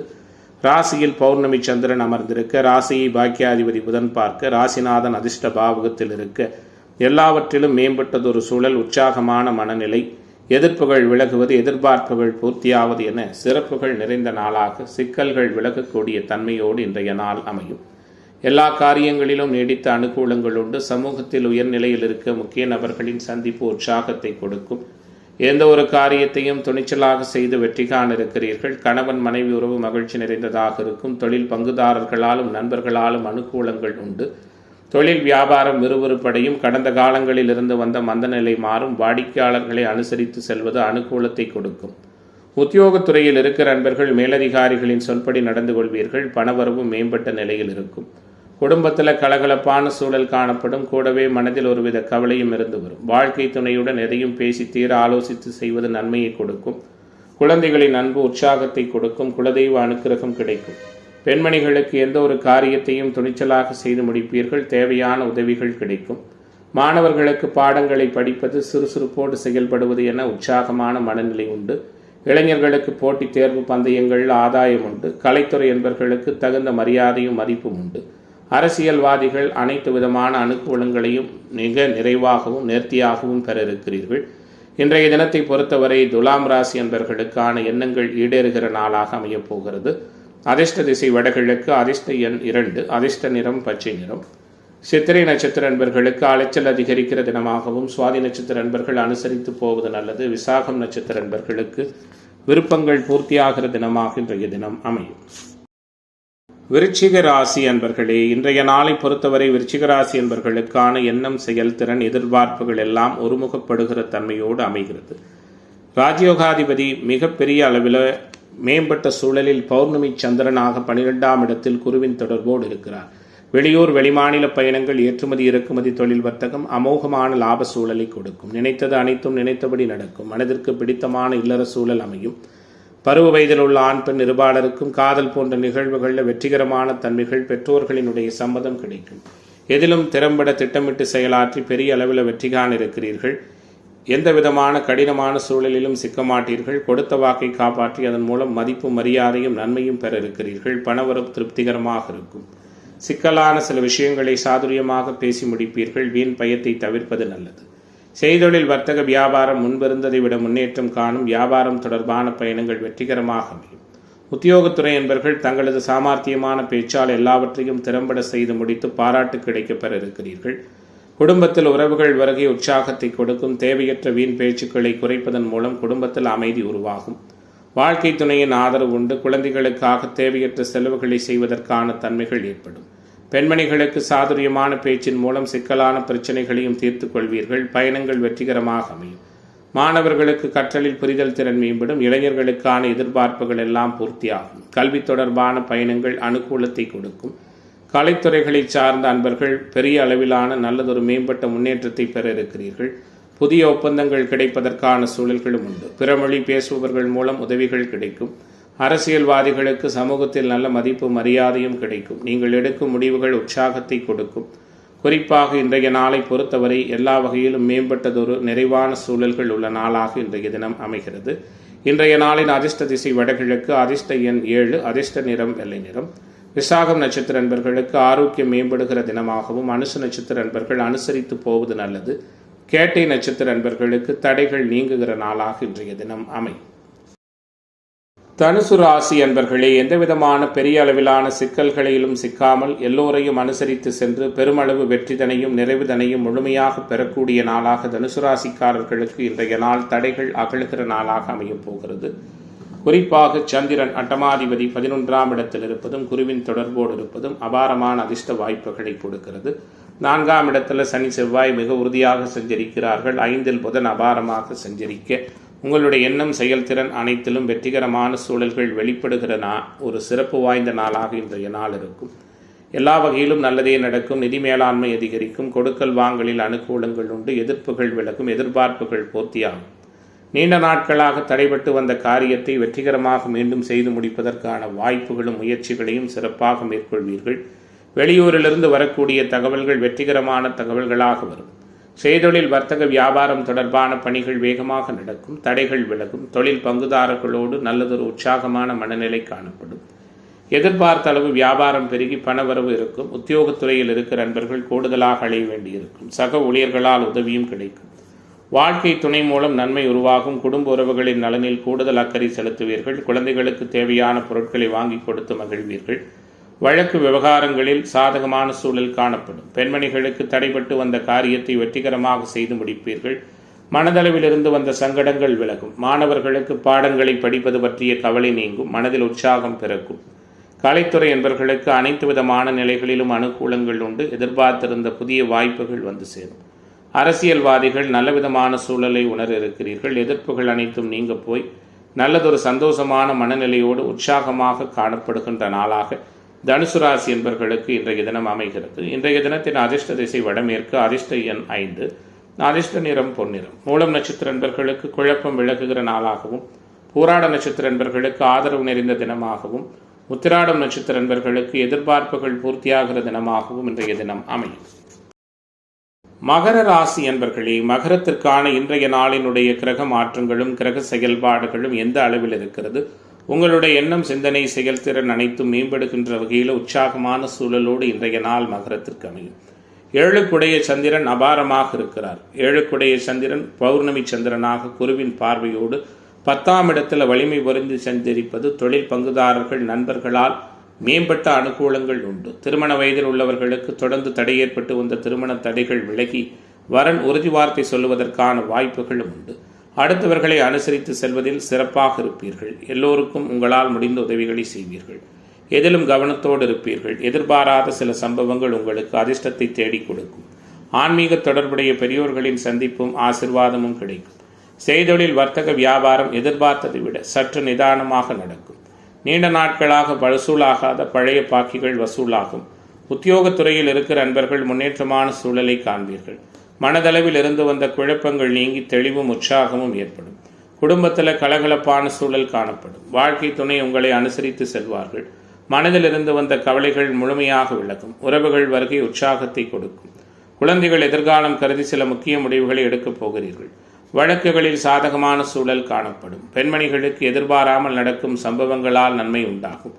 ராசியில் பௌர்ணமி சந்திரன் அமர்ந்திருக்க, ராசியை பாக்கியாதிபதி புதன் பார்க்க, ராசிநாதன் அதிர்ஷ்ட பாவகத்தில் இருக்க, எல்லாவற்றிலும் மேம்பட்டதொரு சூழல், உற்சாகமான மனநிலை, எதிர்ப்புகள் விலகுவது, எதிர்பார்ப்புகள் பூர்த்தியாவது என சிறப்புகள் நிறைந்த நாளாக சிக்கல்கள் விலகக்கூடிய தன்மையோடு இன்றைய நாள் அமையும். எல்லா காரியங்களிலும் நீடித்த அனுகூலங்கள் உண்டு. சமூகத்தில் உயர்நிலையில் இருக்க முக்கிய நபர்களின் சந்திப்பு உற்சாகத்தை கொடுக்கும். எந்த ஒரு காரியத்தையும் துணிச்சலாக செய்து வெற்றி காண இருக்கிறீர்கள். கணவன் மனைவி உறவு மகிழ்ச்சி நிறைந்ததாக இருக்கும். தொழில் பங்குதாரர்களாலும் நண்பர்களாலும் அனுகூலங்கள் உண்டு. தொழில் வியாபாரம் விறுவிறுப்படையும். கடந்த காலங்களில் இருந்து வந்த மந்தநிலை மாறும். வாடிக்கையாளர்களை அனுசரித்து செல்வது அனுகூலத்தை கொடுக்கும். உத்தியோகத்துறையில் இருக்கிற நண்பர்கள் மேலதிகாரிகளின் சொல்படி நடந்து கொள்வீர்கள். பணவரவு மேம்பட்ட நிலையில் இருக்கும். குடும்பத்தில் கலகலப்பான சூழல் காணப்படும். கூடவே மனதில் ஒருவித கவலையும் இருந்து வரும். வாழ்க்கை துணையுடன் எதையும் பேசி தீர ஆலோசித்து செய்வது நன்மையை கொடுக்கும். குழந்தைகளின் அன்பு உற்சாகத்தை கொடுக்கும். குலதெய்வ அனுக்கிரகம் கிடைக்கும். பெண்மணிகளுக்கு எந்த ஒரு காரியத்தையும் துணிச்சலாக செய்து முடிப்பீர்கள். தேவையான உதவிகள் கிடைக்கும். மாணவர்களுக்கு பாடங்களை படிப்பது, சுறுசுறுப்போடு செயல்படுவது என உற்சாகமான மனநிலை உண்டு. இளைஞர்களுக்கு போட்டித் தேர்வு பந்தயங்கள் ஆதாயம் உண்டு. கலைத்துறை என்பவர்களுக்கு தகுந்த மரியாதையும் மதிப்பும் உண்டு. அரசியல்வாதிகள் அனைத்து விதமான அனுகூலங்களையும் மிக நிறைவாகவும் நேர்த்தியாகவும் பெற இருக்கிறீர்கள். இன்றைய தினத்தை பொறுத்தவரை துலாம் ராசி என்பவர்களுக்கான எண்ணங்கள் ஈடேறுகிற நாளாக அமையப் போகிறது. அதிர்ஷ்ட திசை வடகிழக்கு. அதிர்ஷ்ட எண் 2. அதிர்ஷ்ட நிறம் பச்சை நிறம். சித்திரை நட்சத்திர நண்பர்களுக்கு அலைச்சல் அதிகரிக்கிற தினமாகவும், சுவாதி நட்சத்திர நண்பர்கள் அனுசரித்து போவது நல்லது. விசாகம் நட்சத்திர நண்பர்களுக்கு விருப்பங்கள் பூர்த்தியாகிற தினமாக இன்றைய தினம் அமையும். விருச்சிக ராசி அன்பர்களே, இன்றைய நாளை பொறுத்தவரை விருச்சிக ராசி என்பவர்களுக்கான எண்ணம், செயல்திறன், எதிர்பார்ப்புகள் எல்லாம் ஒருமுகப்படுகிற தன்மையோடு அமைகிறது. ராஜயோகாதிபதி மிகப்பெரிய அளவில் மேம்பட்ட சூழலில் பௌர்ணமி சந்திரனாக 12ஆம் இடத்தில் குருவின் தொடர்போடு இருக்கிறார். வெளியூர் வெளிமாநில பயணங்கள், ஏற்றுமதி இறக்குமதி, தொழில் வர்த்தகம் அமோகமான லாப சூழலை கொடுக்கும். நினைத்தது அனைத்தும் நினைத்தபடி நடக்கும். மனதிற்கு பிடித்தமான இல்லற சூழல் அமையும். பருவ வயதில் உள்ள ஆண் பெண் இருபாலருக்கும் காதல் போன்ற நிகழ்வுகளில் வெற்றிகரமான தன்மைகள், பெற்றோர்களினுடைய சம்மதம் கிடைக்கும். எதிலும் திறம்பட திட்டமிட்டு செயலாற்றி பெரிய அளவில் வெற்றி காண இருக்கிறீர்கள். எந்த விதமான கடினமான சூழலிலும் சிக்கமாட்டீர்கள். கொடுத்த வாக்கை காப்பாற்றி அதன் மூலம் மதிப்பும் மரியாதையும் நன்மையும் பெற இருக்கிறீர்கள். பணவரவு திருப்திகரமாக இருக்கும். சிக்கலான சில விஷயங்களை சாதுரியமாக பேசி முடிப்பீர்கள். வீண் பயத்தை தவிர்ப்பது நல்லது. செய்தொழில் வர்த்தக வியாபாரம் முன்பிருந்ததை விட முன்னேற்றம் காணும். வியாபாரம் தொடர்பான பயணங்கள் வெற்றிகரமாக அமையும். உத்தியோகத்துறை என்பவர்கள் தங்களது சாமர்த்தியமான பேச்சால் எல்லாவற்றையும் திறம்பட செய்து முடித்து பாராட்டு கிடைக்கப் பெற இருக்கிறீர்கள். குடும்பத்தில் உறவுகள் வருகை உற்சாகத்தை கொடுக்கும். தேவையற்ற வீண் பேச்சுக்களை குறைப்பதன் மூலம் குடும்பத்தில் அமைதி உருவாகும். வாழ்க்கை துணையின் ஆதரவு உண்டு. குழந்தைகளுக்காக தேவையற்ற செலவுகளை செய்வதற்கான தன்மைகள் ஏற்படும். பெண்மணிகளுக்கு சாதுரியமான பேச்சின் மூலம் சிக்கலான பிரச்சனைகளையும் தீர்த்து கொள்வீர்கள். பயணங்கள் வெற்றிகரமாக அமையும். மாணவர்களுக்கு கற்றலில் புரிதல் திறன் மேம்படும். இளைஞர்களுக்கான எதிர்பார்ப்புகள் எல்லாம் பூர்த்தியாகும். கல்வி தொடர்பான பயணங்கள் அனுகூலத்தை கொடுக்கும். கலைத்துறைகளை சார்ந்த அன்பர்கள் பெரிய அளவிலான நல்லதொரு மேம்பட்ட முன்னேற்றத்தை பெற இருக்கிறீர்கள். புதிய ஒப்பந்தங்கள் கிடைப்பதற்கான சூழல்களும் உண்டு. பிறமொழி பேசுபவர்கள் மூலம் உதவிகள் கிடைக்கும். அரசியல்வாதிகளுக்கு சமூகத்தில் நல்ல மதிப்பு மரியாதையும் கிடைக்கும். நீங்கள் எடுக்கும் முடிவுகள் உற்சாகத்தை கொடுக்கும். குறிப்பாக இன்றைய நாளை பொறுத்தவரை எல்லா வகையிலும் மேம்பட்டதொரு நிறைவான சூழல்கள் உள்ள நாளாக இன்றைய தினம் அமைகிறது. இன்றைய நாளின் அதிர்ஷ்ட திசை வடகிழக்கு. அதிர்ஷ்ட எண் 7. அதிர்ஷ்ட நிறம் வெள்ளை நிறம். விசாகம் நட்சத்திர அன்பர்களுக்கு ஆரோக்கியம் மேம்படுகிற தினமாகவும், அனுச நட்சத்திர அன்பர்கள் அனுசரித்து போவது நல்லது. கேட்டை நட்சத்திர அன்பர்களுக்கு தடைகள் நீங்குகிற நாளாக இன்றைய தினம் அமையும். தனுசு ராசி அன்பர்களே, எந்தவிதமான பெரிய அளவிலான சிக்கல்களிலும் சிக்காமல் எல்லோரையும் அனுசரித்து சென்று பெருமளவு வெற்றிதனையும் நிறைவுதனையும் முழுமையாக பெறக்கூடிய நாளாக தனுசு ராசிக்காரர்களுக்கு இன்றைய நாள் தடைகள் அகழுகிற நாளாக அமையப் போகிறது. குறிப்பாக சந்திரன் அட்டமாதிபதி 11ஆம் இடத்தில் இருப்பதும் குருவின் தொடர்போடு இருப்பதும் அபாரமான அதிர்ஷ்ட வாய்ப்புகளை கொடுக்கிறது. 4ஆம் இடத்துல சனி செவ்வாய் மிக உறுதியாக சஞ்சரிக்கிறார்கள். 5இல் புதன் அபாரமாக சஞ்சரிக்க உங்களுடைய எண்ணம் செயல்திறன் அனைத்திலும் வெற்றிகரமான சூழல்கள் வெளிப்படுகிற ஒரு சிறப்பு வாய்ந்த நாளாக இன்றைய நாள் இருக்கும். எல்லா வகையிலும் நல்லதே நடக்கும். நிதி மேலாண்மை அதிகரிக்கும். கொடுக்கல் வாங்கலில் அனுகூலங்கள் உண்டு. எதிர்ப்புகள் விலகும். எதிர்பார்ப்புகள் பூர்த்தியாகும். நீண்ட நாட்களாக தடைபட்டு வந்த காரியத்தை வெற்றிகரமாக மீண்டும் செய்து முடிப்பதற்கான வாய்ப்புகளும் முயற்சிகளையும் சிறப்பாக மேற்கொள்வீர்கள். வெளியூரிலிருந்து வரக்கூடிய தகவல்கள் வெற்றிகரமான தகவல்களாக வரும். செய்தொழில் வர்த்தக வியாபாரம் தொடர்பான பணிகள் வேகமாக நடக்கும். தடைகள் விலகும். தொழில் பங்குதாரர்களோடு நல்லதொரு உற்சாகமான மனநிலை காணப்படும். எதிர்பார்த்த அளவு வியாபாரம் பெருகி பணவரவு இருக்கும். உத்தியோகத்துறையில் இருக்கிற நண்பர்கள் கூடுதலாக அடைய வேண்டியிருக்கும். சக ஊழியர்களால் உதவியும் கிடைக்கும். வாழ்க்கை துணை மூலம் நன்மை உருவாகும். குடும்ப உறவுகளின் நலனில் கூடுதல் அக்கறை செலுத்துவீர்கள். குழந்தைகளுக்கு தேவையான பொருட்களை வாங்கி கொடுத்து மகிழ்வீர்கள். வழக்கு விவகாரங்களில் சாதகமான சூழல் காணப்படும். பெண்மணிகளுக்கு தடைபட்டு வந்த காரியத்தை வெற்றிகரமாக செய்து முடிப்பீர்கள். மனதளவிலிருந்து வந்த சங்கடங்கள் விலகும். மாணவர்களுக்கு பாடங்களை படிப்பது பற்றிய கவலை நீங்கும். மனதில் உற்சாகம் பிறக்கும். கலைத்துறை என்பவர்களுக்கு அனைத்து விதமான நிலைகளிலும் அனுகூலங்கள் உண்டு. எதிர்பார்த்திருந்த புதிய வாய்ப்புகள் வந்து சேரும். அரசியல்வாதிகள் நல்லவிதமான சூழலை உணர இருக்கிறீர்கள். எதிர்ப்புகள் அனைத்தும் நீங்க போய் நல்லதொரு சந்தோஷமான மனநிலையோடு உற்சாகமாக காணப்படுகின்ற நாளாக தனுசு ராசி என்பவர்களுக்கு இன்றைய தினம் அமைகிறது. இன்றைய தினத்தின் அதிர்ஷ்ட திசை வடமேற்கு. அதிர்ஷ்ட எண் 5. அதிர்ஷ்ட நிறம் பொன்னிறம். மூலம் நட்சத்திர என்பவர்களுக்கு குழப்பம் விலகுகிற நாளாகவும், பூராட நட்சத்திர என்பவர்களுக்கு ஆதரவு நிறைந்த தினமாகவும், உத்திராடம் நட்சத்திர என்பவர்களுக்கு எதிர்பார்ப்புகள் பூர்த்தியாகிற தினமாகவும் இன்றைய தினம் அமையும். மகர ராசி என்பர்களே, மகரத்திற்கான இன்றைய நாளினுடைய கிரக மாற்றங்களும் கிரக செயல்பாடுகளும் எந்த அளவில் இருக்கிறது? உங்களுடைய எண்ணம் சிந்தனை செயல்திறன் அனைத்தும் மேம்படுகின்ற வகையில் உற்சாகமான சூழலோடு இன்றைய நாள் மகரத்திற்கு அமையும். 7க்குடைய சந்திரன் அபாரமாக இருக்கிறார். 7க்குடைய சந்திரன் பௌர்ணமி சந்திரனாக குருவின் பார்வையோடு 10ஆம் இடத்துல வலிமை பொருந்தி சஞ்சரிப்பது தொழில் பங்குதாரர்கள் நண்பர்களால் மேம்பட்ட அனுகூலங்கள் உண்டு. திருமண வயதில் உள்ளவர்களுக்கு தொடர்ந்து தடை ஏற்பட்டு வந்த திருமண தடைகள் விலகி வரன் உறுதி வார்த்தை சொல்லுவதற்கான வாய்ப்புகளும் உண்டு. அடுத்தவர்களை அனுசரித்து செல்வதில் சிறப்பாக இருப்பீர்கள். எல்லோருக்கும் உங்களால் முடிந்த உதவிகளை செய்வீர்கள். எதிலும் கவனத்தோடு இருப்பீர்கள். எதிர்பாராத சில சம்பவங்கள் உங்களுக்கு அதிர்ஷ்டத்தை தேடி கொடுக்கும். ஆன்மீக தொடர்புடைய பெரியோர்களின் சந்திப்பும் ஆசிர்வாதமும் கிடைக்கும். செய்தொழில் வர்த்தக வியாபாரம் எதிர்பார்த்ததை விட சற்று நிதானமாக நடக்கும். நீண்ட நாட்களாக வசூலாகாத பழைய பாக்கிகள் வசூலாகும். உத்தியோகத்துறையில் இருக்கிற நண்பர்கள் முன்னேற்றமான சூழலை காண்பீர்கள். மனதளவில் இருந்து வந்த குழப்பங்கள் நீங்கி தெளிவும் உற்சாகமும் ஏற்படும். குடும்பத்தில் கலகலப்பான சூழல் காணப்படும். வாழ்க்கை துணை உங்களை அனுசரித்து செல்வார்கள். மனதில் இருந்து வந்த கவலைகள் முழுமையாக விலகும். உறவுகள் வருகை உற்சாகத்தை கொடுக்கும். குழந்தைகள் எதிர்காலம் கருதி சில முக்கிய முடிவுகளை எடுக்கப் போகிறீர்கள். வழக்குகளில் சாதகமான சூழல் காணப்படும். பெண்மணிகளுக்கு எதிர்பாராமல் நடக்கும் சம்பவங்களால் நன்மை உண்டாகும்.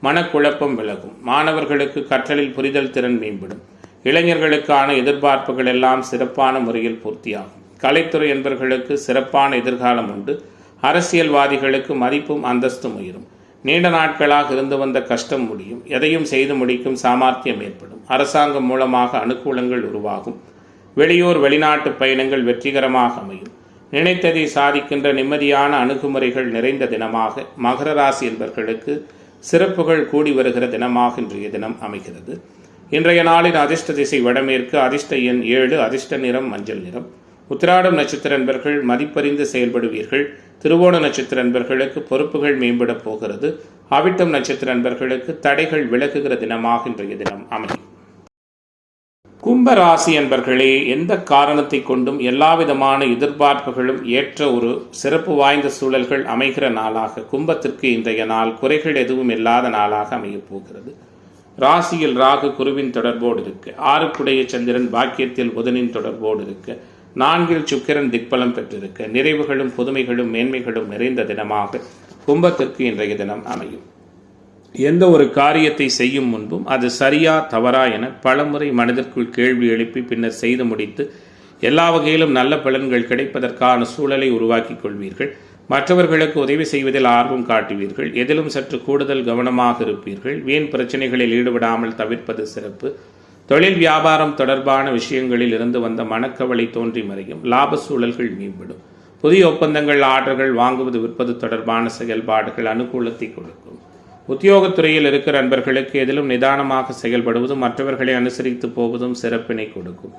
மனக்குழப்பம் விலகும். மாணவர்களுக்கு கற்றலில் புரிதல் திறன் மேம்படும். இளைஞர்களுக்கான எதிர்பார்ப்புகள் எல்லாம் சிறப்பான முறையில் பூர்த்தியாகும். கலைத்துறை என்பவர்களுக்கு சிறப்பான எதிர்காலம் உண்டு. அரசியல்வாதிகளுக்கு மதிப்பும் அந்தஸ்தும் உயரும். நீண்ட நாட்களாக இருந்து வந்த கஷ்டம் முடியும். எதையும் செய்து முடிக்கும் சாமர்த்தியம் ஏற்படும். அரசாங்கம் மூலமாக அனுகூலங்கள் உருவாகும். வெளியூர் வெளிநாட்டு பயணங்கள் வெற்றிகரமாக அமையும். நினைத்ததை சாதிக்கின்ற நிம்மதியான அணுகுமுறைகள் நிறைந்த தினமாக மகர ராசி என்பவர்களுக்கு சிறப்புகள் கூடி வருகிற தினமாக இன்றைய தினம் அமைகிறது. இன்றைய நாளின் அதிர்ஷ்ட திசை வடமேற்கு, அதிர்ஷ்ட எண் 7, அதிர்ஷ்ட நிறம் மஞ்சள் நிறம். உத்திராடம் நட்சத்திர அன்பர்கள் மதிப்பறிந்து செயல்படுவீர்கள். திருவோண நட்சத்திர அன்பர்களுக்கு பொறுப்புகள் மேம்பட போகிறது. அவிட்டம் நட்சத்திர அன்பர்களுக்கு தடைகள் விலகுகிற தினமாக இன்றைய தினம் அமையும். கும்பராசி அன்பர்களே, எந்த காரணத்தை கொண்டும் எல்லாவிதமான எதிர்பார்ப்புகளும் ஏற்ற ஒரு சிறப்பு வாய்ந்த சூழல்கள் அமைகிற நாளாக கும்பத்திற்கு இன்றைய நாள் குறைகள் எதுவும் இல்லாத நாளாக அமையப் போகிறது. ராசியில் ராகு குருவின் தொடர்போடு இருக்கு. 6க்குடைய சந்திரன் பாக்கியத்தில் புதனின் தொடர்போடு இருக்கு. 4ல் சுக்கிரன் திக்பலம் பெற்றிருக்க நிறைவுகளும் புதுமைகளும் மேன்மைகளும் நிறைந்த தினமாக கும்பத்திற்கு இன்றைய தினம் அமையும். எந்த ஒரு காரியத்தை செய்யும் முன்பும் அது சரியா தவறா என பலமுறை மனதிற்குள் கேள்வி எழுப்பி பின்னர் செய்து முடித்து எல்லா வகையிலும் நல்ல பலன்கள் கிடைப்பதற்கான சூழலை உருவாக்கிக் கொள்வீர்கள். மற்றவர்களுக்கு உதவி செய்வதில் ஆர்வம் காட்டுவீர்கள். எதிலும் சற்று கூடுதல் கவனமாக இருப்பீர்கள். வீண் பிரச்சனைகளில் ஈடுபடாமல் தவிர்ப்பது சிறப்பு. தொழில் வியாபாரம் தொடர்பான விஷயங்களில் இருந்து வந்த மனக்கவலை தோன்றி மறையும். லாப சூழல்கள் மேம்படும். புதிய ஒப்பந்தங்கள், ஆர்டர்கள் வாங்குவது விற்பது தொடர்பான செயல்பாடுகள் அனுகூலத்தை கொடுக்கும். உத்தியோகத்துறையில் இருக்கிற நண்பர்களுக்கு எதிலும் நிதானமாக செயல்படுவதும் மற்றவர்களை அனுசரித்து போவதும் சிறப்பினை கொடுக்கும்.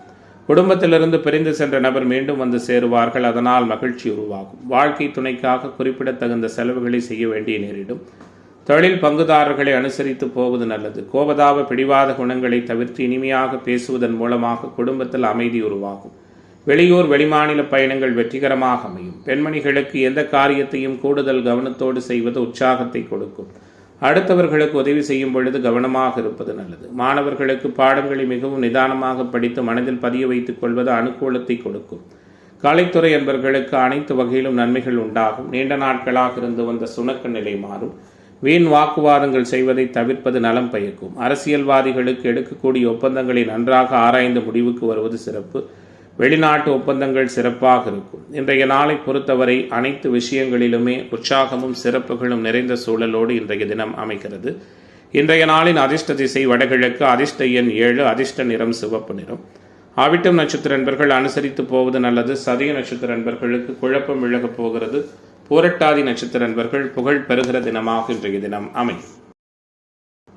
குடும்பத்திலிருந்து பிரிந்து சென்ற நபர் மீண்டும் வந்து சேருவார்கள். அதனால் மகிழ்ச்சி உருவாகும். வாழ்க்கை துணைக்காக குறிப்பிடத்தகுந்த செலவுகளை செய்ய வேண்டிய நேரிடும். தொழில் பங்குதாரர்களை அனுசரித்து போவது நல்லது. கோபதாப பிடிவாத குணங்களை தவிர்த்து இனிமையாக பேசுவதன் மூலமாக குடும்பத்தில் அமைதி உருவாகும். வெளியூர் வெளிமாநில பயணங்கள் வெற்றிகரமாக அமையும். பெண்மணிகளுக்கு எந்த காரியத்தையும் கூடுதல் கவனத்தோடு செய்வது உற்சாகத்தை கொடுக்கும். அடுத்தவர்களுக்கு உதவி செய்யும் பொழுது கவனமாக இருப்பது நல்லது. மாணவர்களுக்கு பாடங்களை மிகவும் நிதானமாக படித்து மனதில் பதிய வைத்துக் கொள்வது அனுகூலத்தை கொடுக்கும். கலைத்துறை என்பவர்களுக்கு அனைத்து வகையிலும் நன்மைகள் உண்டாகும். நீண்ட நாட்களாக இருந்து வந்த சுணக்க நிலை மாறும். வீண் வாக்குவாதங்கள் செய்வதை தவிர்ப்பது நலம் பயக்கும். அரசியல்வாதிகளுக்கு எடுக்கக்கூடிய ஒப்பந்தங்களை நன்றாக ஆராய்ந்து முடிவுக்கு வருவது சிறப்பு. வெளிநாட்டு ஒப்பந்தங்கள் சிறப்பாக இருக்கும். இன்றைய நாளை பொறுத்தவரை அனைத்து விஷயங்களிலுமே உற்சாகமும் சிறப்புகளும் நிறைந்த சூழலோடு இன்றைய தினம் அமைகிறது. இன்றைய நாளின் அதிர்ஷ்ட திசை வடகிழக்கு, அதிர்ஷ்ட எண் 7, அதிர்ஷ்ட நிறம் சிவப்பு நிறம். அவிட்டம் நட்சத்திர நண்பர்கள் அனுசரித்து போவது நல்லது. சதய நட்சத்திர நண்பர்களுக்கு குழப்பம் விலகப் போகிறது. பூரட்டாதி நட்சத்திர நண்பர்கள் புகழ் பெறுகிற தினமாக இன்றைய தினம் அமையும்.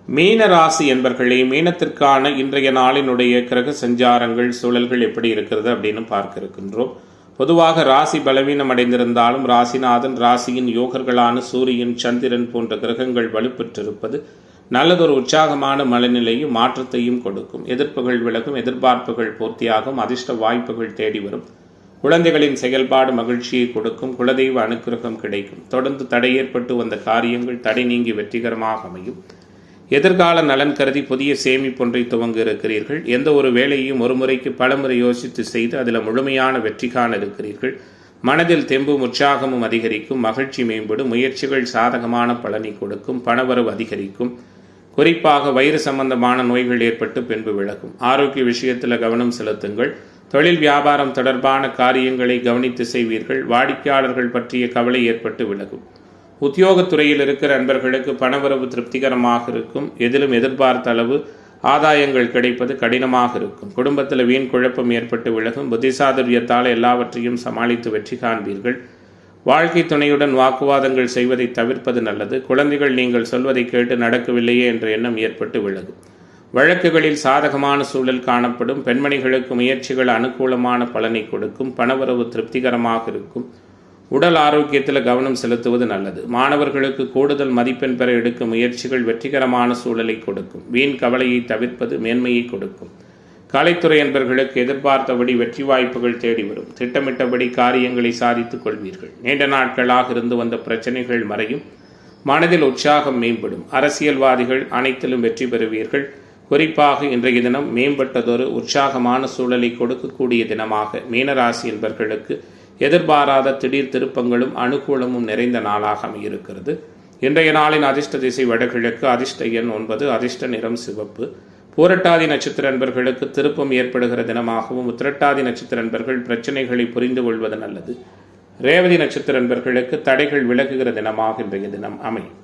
மீன ராசி என்பர்களே, மீனத்திற்கான இன்றைய நாளினுடைய கிரக சஞ்சாரங்கள் சூழல்கள் எப்படி இருக்கிறது அப்படின்னு பார்க்க இருக்கின்றோம். பொதுவாக ராசி பலவீனம் அடைந்திருந்தாலும் ராசிநாதன், ராசியின் யோகர்களான சூரியன், சந்திரன் போன்ற கிரகங்கள் வலுப்பெற்றிருப்பது நல்லதொரு உற்சாகமான மனநிலையும் மாற்றத்தையும் கொடுக்கும். எதிர்ப்புகள் விலகும். எதிர்பார்ப்புகள் பூர்த்தியாகும். அதிர்ஷ்ட வாய்ப்புகள் தேடி வரும். குழந்தைகளின் செயல்பாடு மகிழ்ச்சியை கொடுக்கும். குலதெய்வ அனுக்கிரகம் கிடைக்கும். தொடர்ந்து தடை ஏற்பட்டு வந்த காரியங்கள் தடை நீங்கி வெற்றிகரமாக அமையும். எதிர்கால நலன் கருதி புதிய சேமிப்பொன்றை துவங்க இருக்கிறீர்கள். எந்த ஒரு வேலையையும் ஒரு முறைக்கு பலமுறை யோசித்து செய்து அதில் முழுமையான வெற்றி காண இருக்கிறீர்கள். மனதில் தெம்பும் உற்சாகமும் அதிகரிக்கும். மகிழ்ச்சி மேம்படும். முயற்சிகள் சாதகமான பலனை கொடுக்கும். பணவரவு அதிகரிக்கும். குறிப்பாக வயிறு சம்பந்தமான நோய்கள் ஏற்பட்டு பின்பு விலகும். ஆரோக்கிய விஷயத்தில் கவனம் செலுத்துங்கள். தொழில் வியாபாரம் தொடர்பான காரியங்களை கவனித்து செய்வீர்கள். வாடிக்கையாளர்கள் பற்றிய கவலை ஏற்பட்டு விலகும். உத்தியோகத்துறையில் இருக்கிற நண்பர்களுக்கு பணவரவு திருப்திகரமாக இருக்கும். எதிலும் எதிர்பார்த்த அளவு ஆதாயங்கள் கிடைப்பது கடினமாக இருக்கும். குடும்பத்தில் வீண் குழப்பம் ஏற்பட்டு விலகும். புத்திசாதுரியத்தால் எல்லாவற்றையும் சமாளித்து வெற்றி காண்பீர்கள். வாழ்க்கை துணையுடன் வாக்குவாதங்கள் செய்வதை தவிர்ப்பது நல்லது. குழந்தைகள் நீங்கள் சொல்வதை கேட்டு நடக்கவில்லையே என்ற எண்ணம் ஏற்பட்டு விலகும். வழக்குகளில் சாதகமான சூழல் காணப்படும். பெண்மணிகளுக்கு முயற்சிகள் அனுகூலமான பலனை கொடுக்கும். பணவரவு திருப்திகரமாக இருக்கும். உடல் ஆரோக்கியத்தில் கவனம் செலுத்துவது நல்லது. மாணவர்களுக்கு கூடுதல் மதிப்பெண் பெற எடுக்கும் முயற்சிகள் வெற்றிகரமான சூழலை கொடுக்கும். வீண் கவலையை தவிர்ப்பது மேன்மையை கொடுக்கும். கலைத்துறை என்பவர்களுக்கு எதிர்பார்த்தபடி வெற்றி வாய்ப்புகள் தேடி வரும். திட்டமிட்டபடி காரியங்களை சாதித்துக் கொள்வீர்கள். நீண்ட நாட்களாக இருந்து வந்த பிரச்சனைகள் மறையும். மனதில் உற்சாகம் மேம்படும். அரசியல்வாதிகள் அனைத்திலும் வெற்றி பெறுவீர்கள். குறிப்பாக இன்றைய தினம் மேம்பட்டதொரு உற்சாகமான சூழலை கொடுக்கக்கூடிய தினமாக மீனராசி என்பவர்களுக்கு எதிர்பாராத திடீர் திருப்பங்களும் அனுகூலமும் நிறைந்த நாளாக அமையிருக்கிறது. இன்றைய நாளின் அதிர்ஷ்ட திசை வடகிழக்கு, அதிர்ஷ்ட எண் 9, அதிர்ஷ்ட நிறம் சிவப்பு. பூரட்டாதி நட்சத்திர நண்பர்களுக்கு திருப்பம் ஏற்படுகிற தினமாகவும், உத்திரட்டாதி நட்சத்திர நண்பர்கள் பிரச்சனைகளை புரிந்து கொள்வது நல்லது. ரேவதி நட்சத்திர நண்பர்களுக்கு தடைகள் விலகுகிற தினமாக இன்றைய தினம் அமையும்.